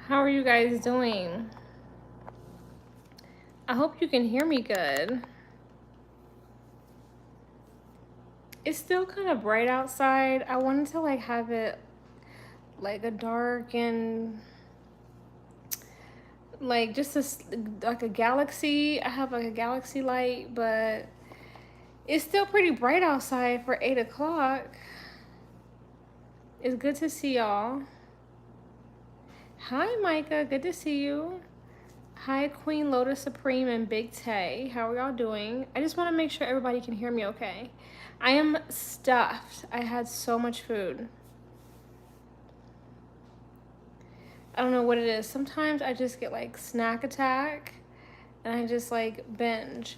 How are you guys doing? I hope you can hear me good. It's still kind of bright outside. I wanted to like have it like a dark and like just like a galaxy. I have like a galaxy light, but it's still pretty bright outside for 8 o'clock. It's good to see y'all. Hi, Micah. Good to see you. Hi, Queen Lotus Supreme and Big Tay. How are y'all doing? I just want to make sure everybody can hear me okay. I am stuffed. I had so much food. I don't know what it is. Sometimes I just get like snack attack and I just like binge.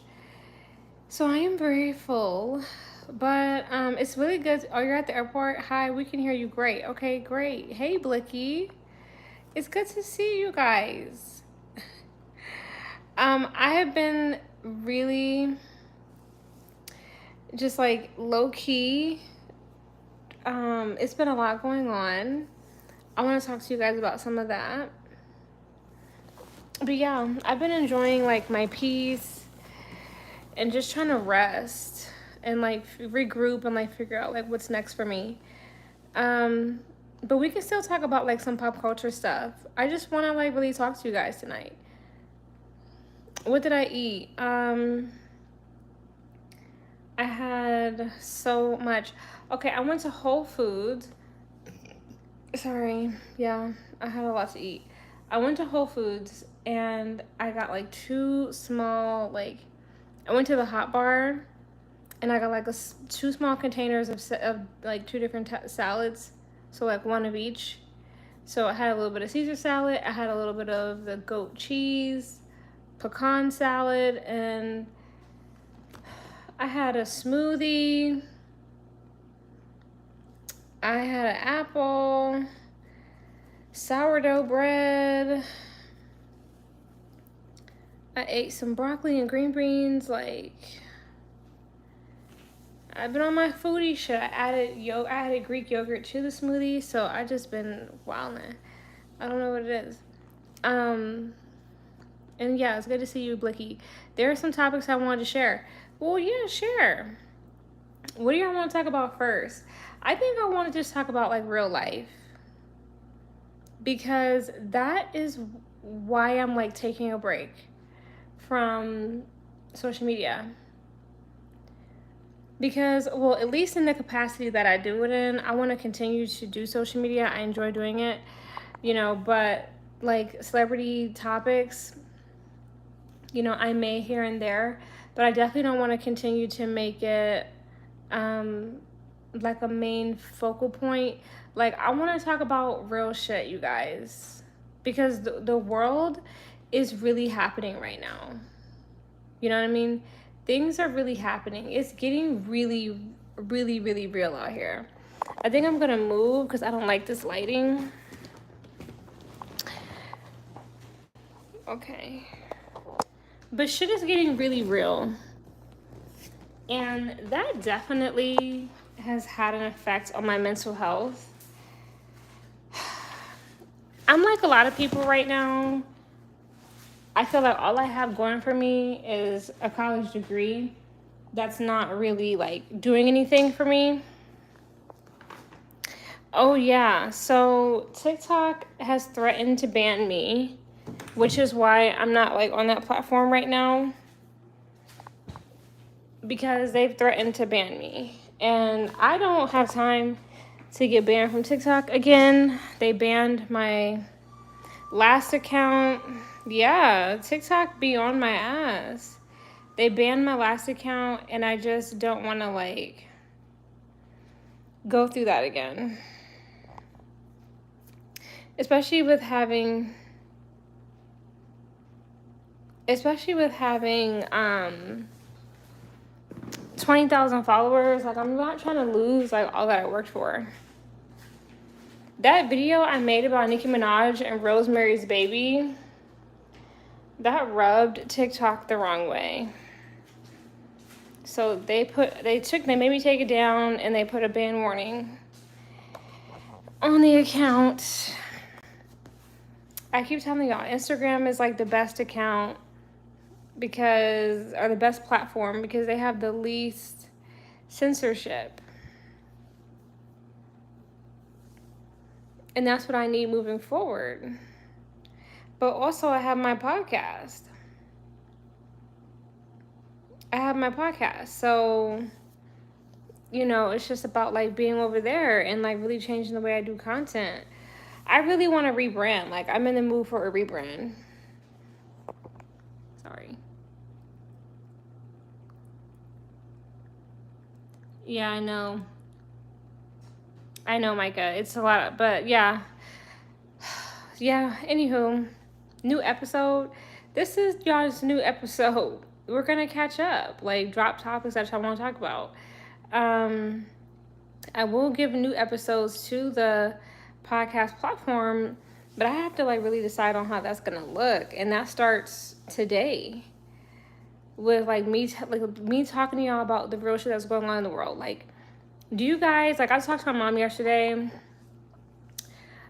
So I am very full. But it's really good. Oh, you're at the airport? Hi, we can hear you great. Okay, great. Hey, Blicky. It's good to see you guys. I have been really just like low key. It's been a lot going on. I want to talk to you guys about some of that. But yeah, I've been enjoying like my peace and just trying to rest and like regroup and like figure out like what's next for me. Um, but we can still talk about like some pop culture stuff. I just want to like really talk to you guys tonight. What did I eat? I had so much. Okay, I went to Whole Foods. Sorry, yeah, I had a lot to eat. I went to Whole Foods and I got like two small, like, I went to the hot bar and I got like two small containers of like two different salads. So, like, one of each. So, I had a little bit of Caesar salad, I had a little bit of the goat cheese, pecan salad, and I had a smoothie. I had an apple, sourdough bread. I ate some broccoli and green beans. Like, I've been on my foodie shit. I added Greek yogurt to the smoothie, so I just been wilding. I don't know what it is. And yeah, it's good to see you, Blicky. There are some topics I wanted to share. Well, yeah, share. What do y'all want to talk about first? I think I want to just talk about like real life. Because that is why I'm like taking a break from social media. Because, well, at least in the capacity that I do it in, I want to continue to do social media. I enjoy doing it, but like celebrity topics, I may here and there, but I definitely don't want to continue to make it like a main focal point. Like, I want to talk about real shit, you guys, because the world is really happening right now. You know what I mean? Things are really happening. It's getting really, really, really real out here. I think I'm going to move because I don't like this lighting. Okay. But shit is getting really real. And that definitely has had an effect on my mental health. I'm like a lot of people right now. I feel like all I have going for me is a college degree that's not really like doing anything for me. Oh yeah, so TikTok has threatened to ban me, which is why I'm not like on that platform right now, because they've threatened to ban me. And I don't have time to get banned from TikTok again. They banned my last account. Yeah, TikTok be on my ass. They banned my last account and I just don't want to like go through that again. Especially with having 20,000 followers. Like, I'm not trying to lose like all that I worked for. That video I made about Nicki Minaj and Rosemary's Baby, that rubbed TikTok the wrong way. So they made me take it down and they put a ban warning on the account. I keep telling y'all, Instagram is like the best account because, or the best platform because they have the least censorship. And that's what I need moving forward. But also, I have my podcast. So, it's just about like being over there and like really changing the way I do content. I really want to rebrand. Like, I'm in the mood for a rebrand. Sorry. Yeah, I know. I know, Micah. It's a lot, but yeah. Yeah, anywho, new episode. This is y'all's new episode. We're gonna catch up, like drop topics that I want to talk about. Um, I will give new episodes to the podcast platform, but I have to like really decide on how that's gonna look, and that starts today with like me talking to y'all about the real shit that's going on in the world. Like, do you guys like? I talked to my mom yesterday.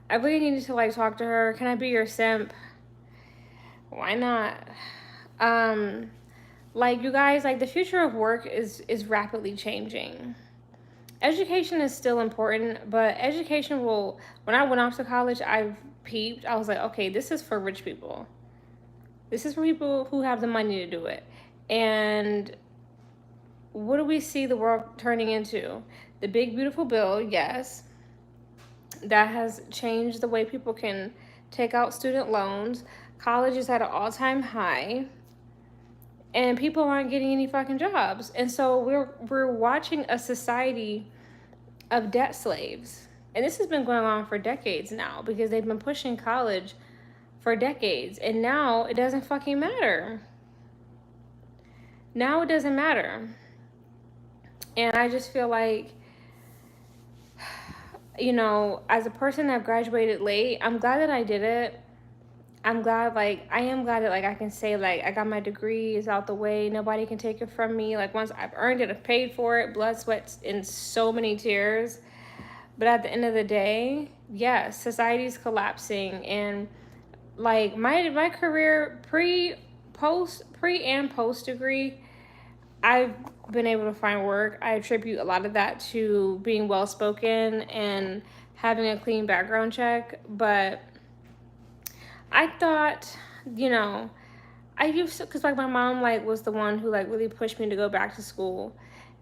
I really needed to like talk to her. Can I be your simp? Why not? Um, like you guys, like the future of work is rapidly changing. Education is still important, but education will. When I went off to college, I peeped. I was like, okay, this is for rich people. This is for people who have the money to do it. And what do we see the world turning into? The big beautiful bill, yes, that has changed the way people can take out student loans. College is at an all-time high, and people aren't getting any fucking jobs. And so we're watching a society of debt slaves. And this has been going on for decades now because they've been pushing college for decades. And now it doesn't fucking matter. Now it doesn't matter. And I just feel like, as a person that graduated late, I'm glad that I did it. I am glad that like I can say like I got my degree, is out the way, nobody can take it from me. Like once I've earned it, I've paid for it, blood, sweat, and so many tears. But at the end of the day, yes, society's collapsing, and like my career pre and post degree, I've been able to find work. I attribute a lot of that to being well spoken and having a clean background check, but I thought, you know, I used to, because like my mom like was the one who like really pushed me to go back to school,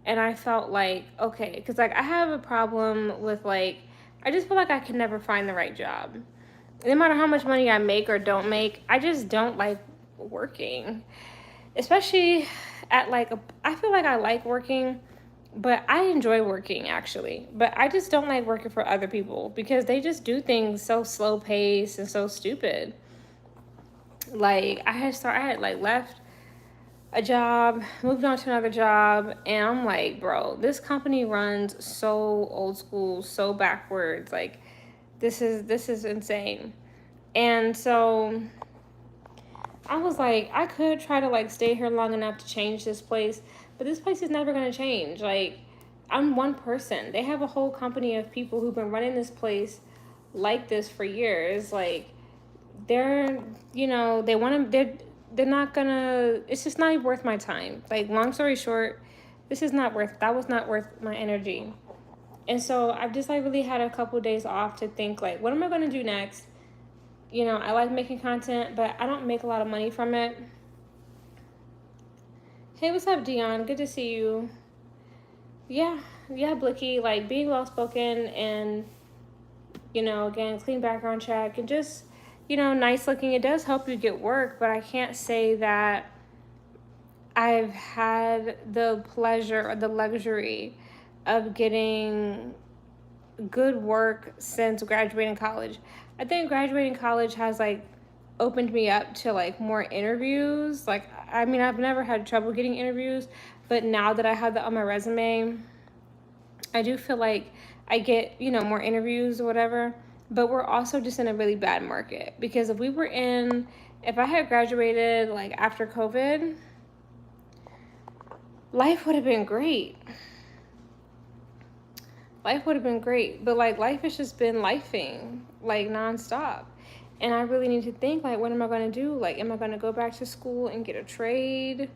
and I felt like okay, because like I have a problem with like I just feel like I can never find the right job. No matter how much money I make or don't make, I just don't like working, especially at like I feel like I like working, but I enjoy working actually, but I just don't like working for other people because they just do things so slow paced and so stupid. Like I had like left a job, moved on to another job, and I'm like, bro, this company runs so old school, so backwards. Like this is insane. And so I was like, I could try to like stay here long enough to change this place, but this place is never gonna change. Like I'm one person. They have a whole company of people who've been running this place like this for years. Like they're they want to they're not gonna, it's just not worth my time. Like long story short, that was not worth my energy. And so I've just like really had a couple days off to think like what am I going to do next. I like making content, but I don't make a lot of money from it. Hey, what's up, Dion? Good to see you. Yeah, Blicky, like being well spoken and again, clean background check and just, nice looking. It does help you get work, but I can't say that I've had the pleasure or the luxury of getting good work since graduating college. I think graduating college has like opened me up to like more interviews. Like, I mean, I've never had trouble getting interviews, but now that I have that on my resume, I do feel like I get, more interviews or whatever, but we're also just in a really bad market because if I had graduated like after COVID, life would have been great. Life would have been great, but like life has just been lifing like nonstop. And I really need to think, like, what am I going to do? Like, am I going to go back to school and get a trade?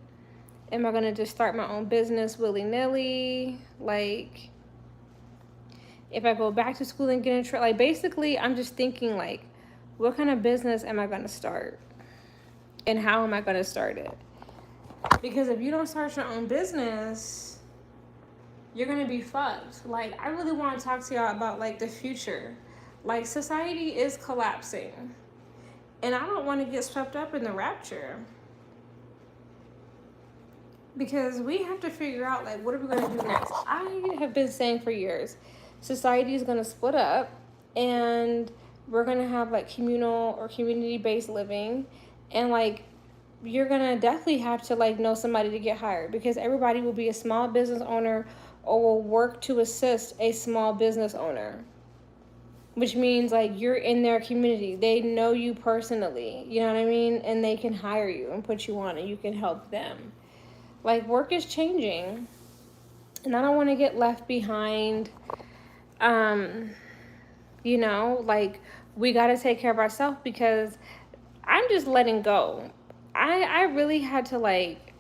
Am I going to just start my own business willy-nilly? Like, if I go back to school and get a trade, like, basically, I'm just thinking, like, what kind of business am I going to start? And how am I going to start it? Because if you don't start your own business, you're going to be fucked. Like, I really want to talk to y'all about, like, the future. Like, society is collapsing. And I don't want to get swept up in the rapture. Because we have to figure out, like, what are we going to do next? I have been saying for years, society is going to split up and we're going to have, like, communal or community-based living. And, like, you're going to definitely have to, like, know somebody to get hired, because everybody will be a small business owner or will work to assist a small business owner. Which means, like, you're in their community. They know you personally, you know what I mean? And they can hire you and put you on and you can help them. Like, work is changing. And I don't want to get left behind. You know, like, we got to take care of ourselves, because I'm just letting go. I really had to, like,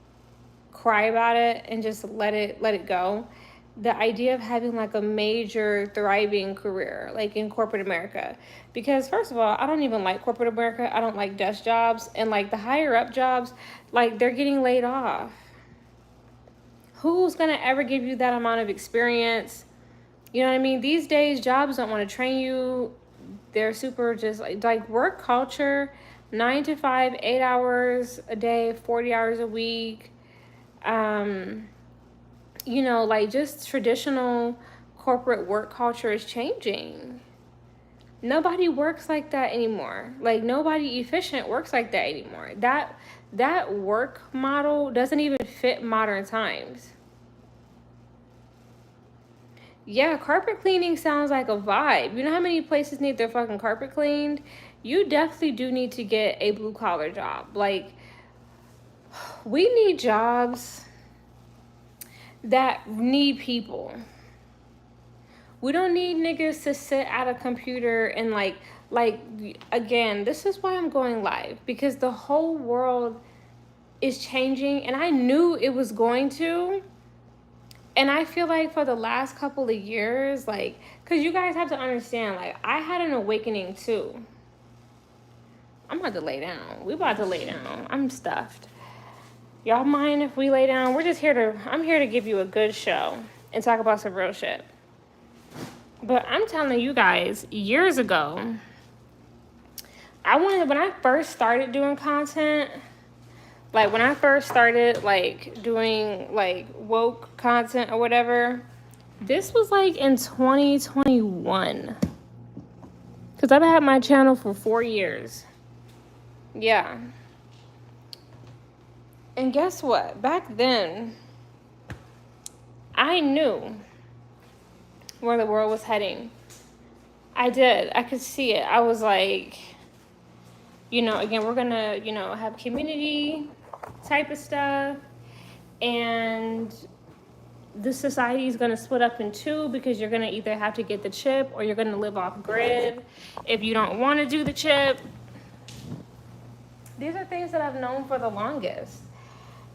cry about it and just let it go. The idea of having, like, a major thriving career, like, in corporate America. Because first of all, I don't even like corporate America. I don't like desk jobs. And, like, the higher up jobs, like, they're getting laid off. Who's gonna ever give you that amount of experience? You know what I mean? These days, jobs don't want to train you. They're super just like work culture, 9 to 5, 8 hours a day, 40 hours a week. You know, like, just traditional corporate work culture is changing. Nobody works like that anymore. Like, nobody efficient works like that anymore. That work model doesn't even fit modern times. Yeah, carpet cleaning sounds like a vibe. You know how many places need their fucking carpet cleaned? You definitely do need to get a blue collar job. Like, we need jobs that need people. We don't need niggas to sit at a computer and, like, again, this is why I'm going live, because the whole world is changing, and I knew it was going to. And I feel like for the last couple of years, like, because you guys have to understand, like, I had an awakening too. I'm about to lay down. We about to lay down. I'm stuffed. Y'all mind if we lay down? I'm here to give you a good show and talk about some real shit. But I'm telling you guys, years ago, when I first started doing content, like, when I first started, like, doing, like, woke content or whatever, this was, like, in 2021. Because I've had my channel for 4 years. Yeah. And guess what? Back then, I knew where the world was heading. I did. I could see it. I was like, you know, again, we're going to, you know, have community type of stuff. And the society is going to split up in two, because you're going to either have to get the chip or you're going to live off grid if you don't want to do the chip. These are things that I've known for the longest.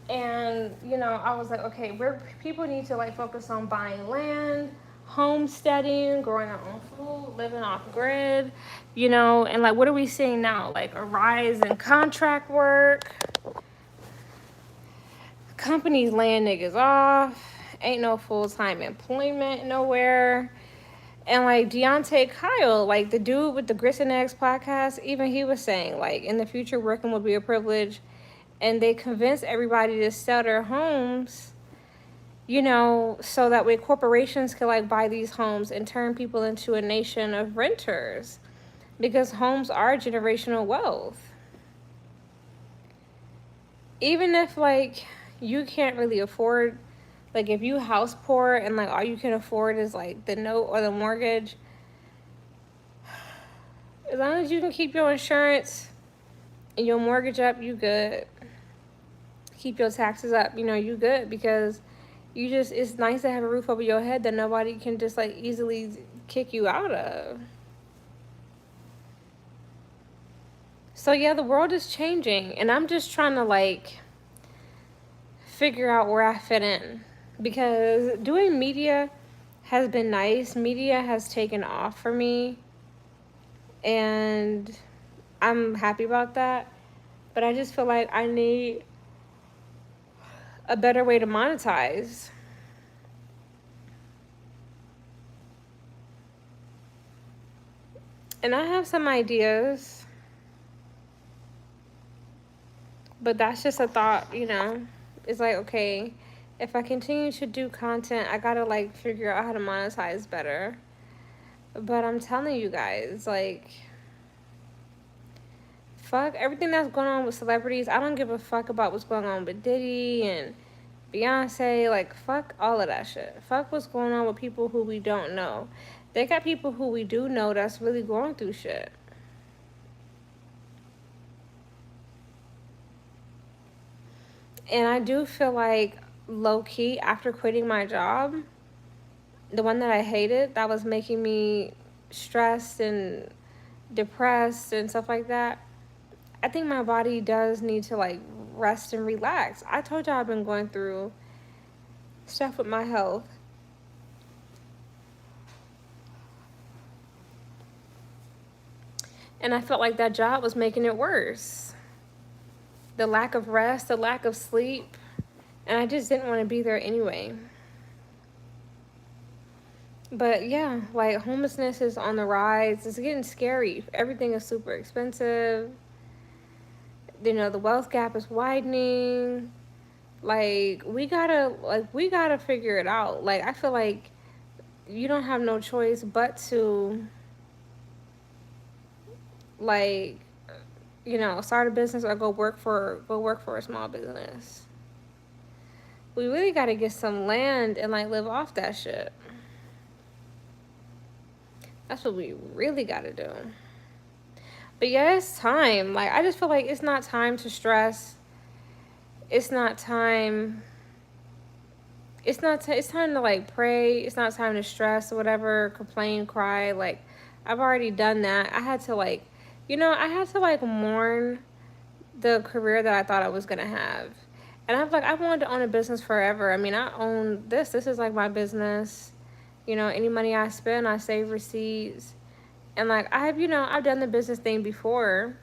And, you know, I was like, okay, people need to, like, focus on buying land, homesteading, growing their own food, living off grid, you know. And, like, what are we seeing now? Like, a rise in contract work. Companies laying niggas off. Ain't no full-time employment nowhere. And, like, Deontay Kyle, like, the dude with the Grits and Eggs podcast, even he was saying, like, in the future, working will be a privilege. And they convince everybody to sell their homes, you know, so that way corporations can, like, buy these homes and turn people into a nation of renters, because homes are generational wealth. Even if, like, you can't really afford, like, if you house poor and, like, all you can afford is, like, the note or the mortgage, as long as you can keep your insurance and your mortgage up, you good. Keep your taxes up, you know, you good, because it's nice to have a roof over your head that nobody can just, like, easily kick you out of. So yeah, the world is changing, and I'm just trying to like figure out where I fit in, because doing media has been nice. Media has taken off for me, and I'm happy about that. But I just feel like I need a better way to monetize. And I have some ideas, but that's just a thought, you know. It's like, okay, if I continue to do content, I gotta like figure out how to monetize better. But I'm telling you guys, like, fuck everything that's going on with celebrities. I don't give a fuck about what's going on with Diddy and Beyonce. Like, fuck all of that shit. Fuck what's going on with people who we don't know. They got people who we do know that's really going through shit. And I do feel like, low key, after quitting my job, the one that I hated, that was making me stressed and depressed and stuff like that, I think my body does need to like rest and relax. I told y'all I've been going through stuff with my health, and I felt like that job was making it worse. The lack of rest, the lack of sleep, and I just didn't want to be there anyway. But yeah, like homelessness is on the rise. It's getting scary. Everything is super expensive. You know, the wealth gap is widening. Like we gotta figure it out. Like I feel like you don't have no choice but to like start a business or go work for a small business. We really got to get some land and like live off that shit. That's what we really got to do. But yeah, it's time. Like I just feel like it's not time to stress. It's not time. It's time to like pray. It's not time to stress or whatever, complain, cry. Like I've already done that. I had to like mourn the career that I thought I was gonna have. And I wanted to own a business forever. I mean, I own this. This is like my business. Any money I spend, I save receipts. And like I've done the business thing before,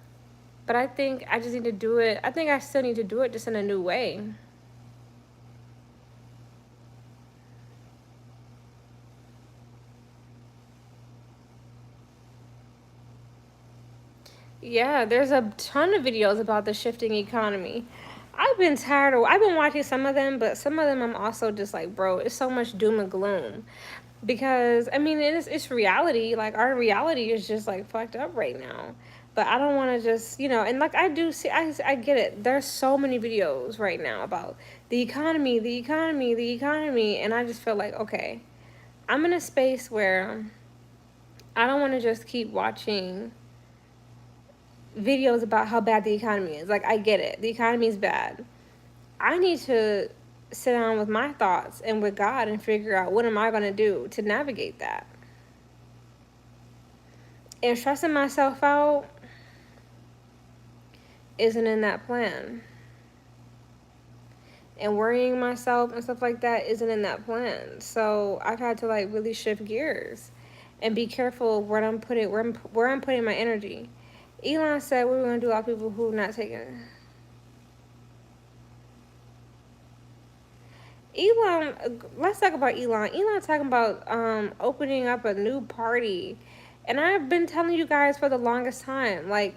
but I think I just need to do it. I think I still need to do it just in a new way. Yeah, there's a ton of videos about the shifting economy. I've been watching some of them, but some of them I'm also just like, bro, it's so much doom and gloom. Because I mean, it's reality. Like our reality is just like fucked up right now. But I don't want to just, and like I do see, I get it. There's so many videos right now about the economy, the economy, the economy, and I just feel like, okay, I'm in a space where I don't want to just keep watching videos about how bad the economy is. Like I get it. The economy is bad. I need to sit down with my thoughts and with God and figure out what am I going to do to navigate that. And stressing myself out isn't in that plan. And worrying myself and stuff like that isn't in that plan. So I've had to like really shift gears and be careful where I'm putting my energy. Elon said we were going to do all people who are not taking. Elon, let's talk about Elon. Elon talking about opening up a new party. And I've been telling you guys for the longest time, like,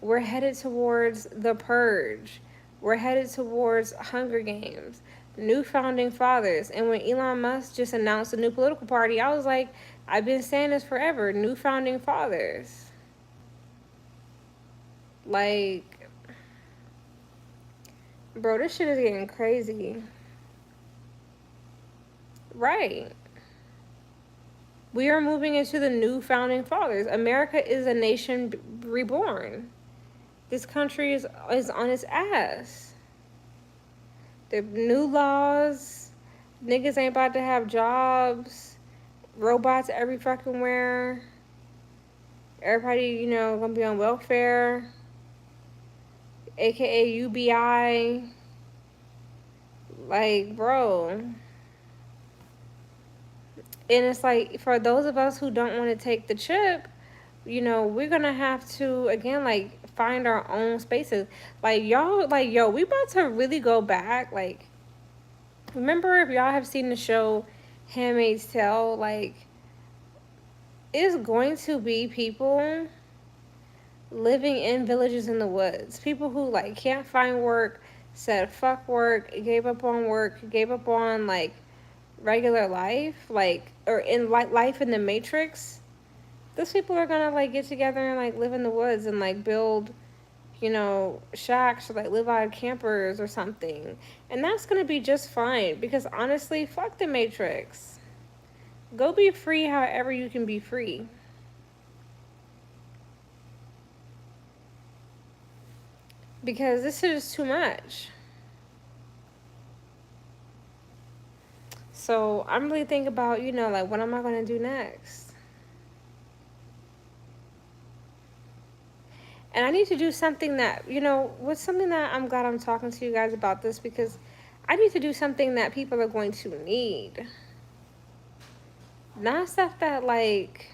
we're headed towards the purge. We're headed towards Hunger Games, new founding fathers. And when Elon Musk just announced a new political party, I was like, I've been saying this forever, new founding fathers. Like, bro, this shit is getting crazy. Right. We are moving into the new founding fathers. America is a nation reborn. This country is on its ass. The new laws. Niggas ain't about to have jobs. Robots every fucking where. Everybody, gonna be on welfare. aka UBI. Like, bro. And it's like, for those of us who don't want to take the chip, we're gonna have to again, like, find our own spaces. Like, y'all, like, yo, we about to really go back. Like, remember, if y'all have seen the show Handmaid's Tale, like, it's going to be people living in villages in the woods. People who, like, can't find work, said fuck work, gave up on work, gave up on, like, regular life, like, or in, like, life in the Matrix. Those people are gonna, like, get together and, like, live in the woods and, like, build, shacks, or, like, live out of campers or something. And that's gonna be just fine, because honestly, fuck the Matrix. Go be free however you can be free. Because this is too much. So I'm really thinking about, like, what am I gonna do next? And I need to do something that, what's something that I'm glad I'm talking to you guys about this, because I need to do something that people are going to need. Not stuff that, like,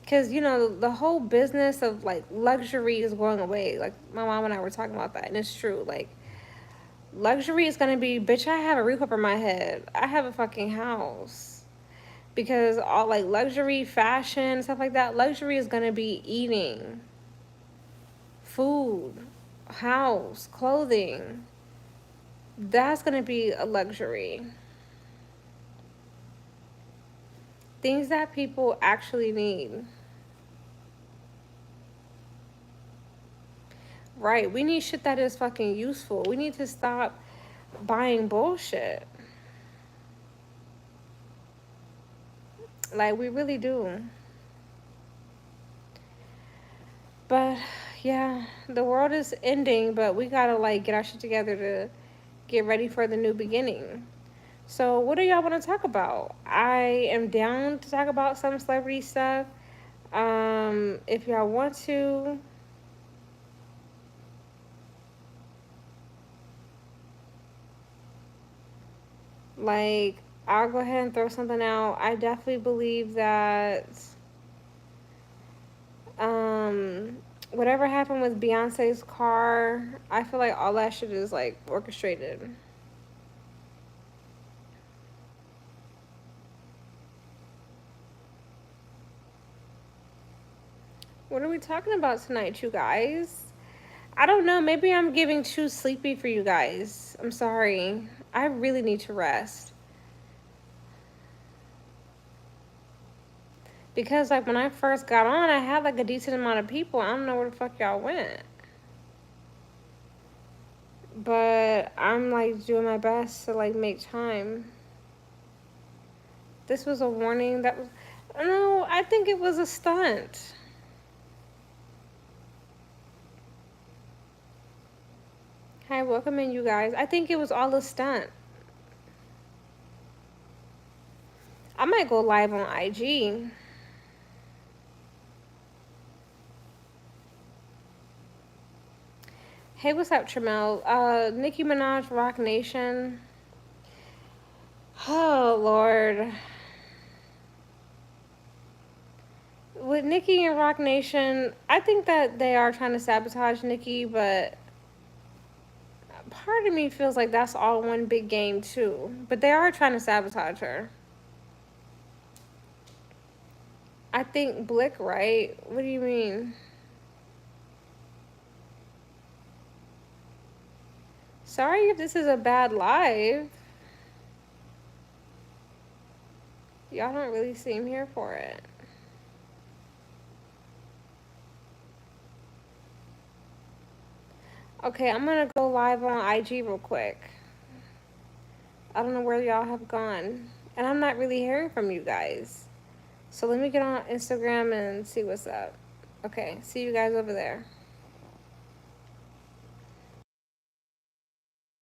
because, the whole business of, like, luxury is going away. Like, my mom and I were talking about that, and it's true. Like, luxury is going to be, bitch, I have a roof over my head. I have a fucking house. Because all, like, luxury, fashion, stuff like that, luxury is going to be eating, food, house, clothing. That's going to be a luxury. Things that people actually need. Right. We need shit that is fucking useful. We need to stop buying bullshit. Like, we really do. But yeah, the world is ending, but we gotta, like, get our shit together to get ready for the new beginning. So what do y'all want to talk about? I am down to talk about some celebrity stuff. If y'all want to. Like, I'll go ahead and throw something out. I definitely believe that whatever happened with Beyonce's car, I feel like all that shit is, like, orchestrated. What are we talking about tonight, you guys? I don't know. Maybe I'm giving too sleepy for you guys. I'm sorry. I really need to rest. Because, like, when I first got on, I had, like, a decent amount of people. I don't know where the fuck y'all went. But I'm, like, doing my best to, like, make time. This was a warning that was... No, I think it was a stunt. Hi, welcome in, you guys. I think it was all a stunt. I might go live on IG. Hey, what's up, Tramel? Nicki Minaj, Rock Nation. Oh, Lord. With Nicki and Rock Nation, I think that they are trying to sabotage Nicki, but part of me feels like that's all one big game, too. But they are trying to sabotage her. I think Blick, right? What do you mean? Sorry if this is a bad live. Y'all don't really seem here for it. Okay, I'm gonna go live on IG real quick. I don't know where y'all have gone. And I'm not really hearing from you guys. So let me get on Instagram and see what's up. Okay, see you guys over there.